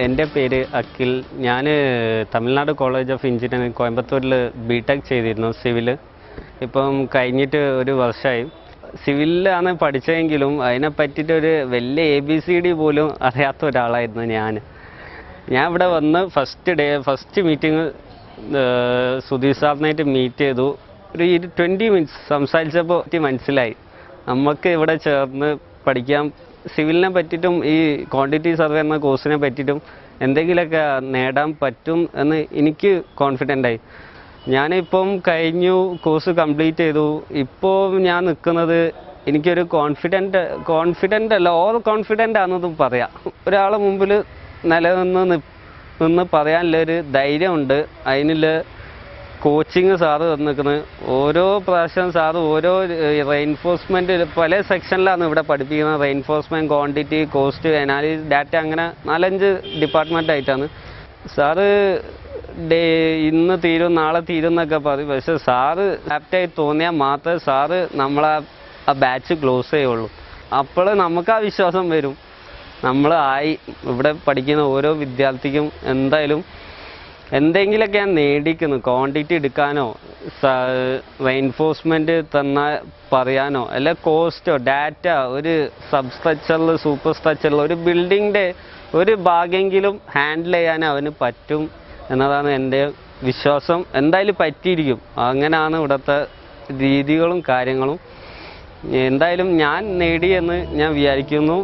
എൻ്റെ പേര് അഖിൽ. ഞാൻ തമിഴ്നാട് കോളേജ് ഓഫ് എഞ്ചിനീയറിംഗ് കോയമ്പത്തൂരിൽ ബിടെക് ചെയ്തിരുന്നു സിവിൽ. ഇപ്പം കഴിഞ്ഞിട്ട് ഒരു വർഷമായി. സിവിലിലാണ് പഠിച്ചതെങ്കിലും അതിനെ പറ്റിയിട്ടൊരു വലിയ ABCD പോലും അറിയാത്ത ഒരാളായിരുന്നു ഞാൻ ഇവിടെ വന്ന് ഫസ്റ്റ് മീറ്റിംഗ് സുധീർ സാറിനായിട്ട് മീറ്റ് ചെയ്തു. ഒരു 20 മിനിറ്റ്സ് സംസാരിച്ചപ്പോൾ മനസ്സിലായി നമുക്ക് ഇവിടെ ചേർന്ന് പഠിക്കാം. സിവിലിനെ പറ്റിയിട്ടും ഈ ക്വാണ്ടിറ്റി സർവേ എന്ന കോഴ്സിനെ പറ്റിയിട്ടും എന്തെങ്കിലുമൊക്കെ നേടാൻ പറ്റും എന്ന് എനിക്ക് കോൺഫിഡൻ്റായി. ഞാനിപ്പം കോഴ്സ് കംപ്ലീറ്റ് ചെയ്തു. ഇപ്പോൾ ഞാൻ നിൽക്കുന്നത് എനിക്കൊരു കോൺഫിഡൻ്റ് അല്ല, ഓവർ കോൺഫിഡൻ്റ് ആണെന്നതും പറയാം. ഒരാളെ മുമ്പിൽ നിന്ന് പറയാനുള്ളൊരു ധൈര്യമുണ്ട്. അതിനുള്ള കോച്ചിങ് സാറ് തന്നിരിക്കുന്നത്. ഓരോ പ്രാവശ്യം സാറ് ഓരോ റെയിൻഫോഴ്സ്മെൻറ്റ് പല സെക്ഷനിലാണ് ഇവിടെ പഠിപ്പിക്കുന്നത്. Reinforcement, quantity, cost, analysis, data, അങ്ങനെ 4-5 ഡിപ്പാർട്ട്മെൻറ്റായിട്ടാണ്. സാറ് ഇന്ന് തീരും നാളെ തീരും എന്നൊക്കെ പറയും. പക്ഷേ സാറ് ആപ്റ്റായി തോന്നിയാൽ മാത്രമേ സാറ് നമ്മളെ ആ ബാച്ച് ക്ലോസ് ചെയ്യുള്ളൂ. അപ്പോൾ നമുക്ക് ആ വിശ്വാസം വരും. ഇവിടെ പഠിക്കുന്ന ഓരോ വിദ്യാർത്ഥിക്കും എന്തായാലും എന്തെങ്കിലുമൊക്കെ ഞാൻ നേടിക്കുന്നു. ക്വാണ്ടിറ്റി എടുക്കാനോ, റെയിൻഫോഴ്സ്മെൻറ്റ് തന്നാൽ പറയാനോ, അല്ല കോസ്റ്റോ, ഡാറ്റ, ഒരു സബ് സ്ട്രക്ചറിൽ, സൂപ്പർ സ്ട്രക്ചറിൽ ഒരു ബിൽഡിങ്ങിൻ്റെ ഒരു ഭാഗമെങ്കിലും ഹാൻഡിൽ ചെയ്യാൻ അവന് പറ്റും എന്നതാണ് എൻ്റെ വിശ്വാസം. എന്തായാലും പറ്റിയിരിക്കും. അങ്ങനെയാണ് ഇവിടുത്തെ രീതികളും കാര്യങ്ങളും. എന്തായാലും ഞാൻ നേടിയെന്ന് ഞാൻ വിചാരിക്കുന്നു.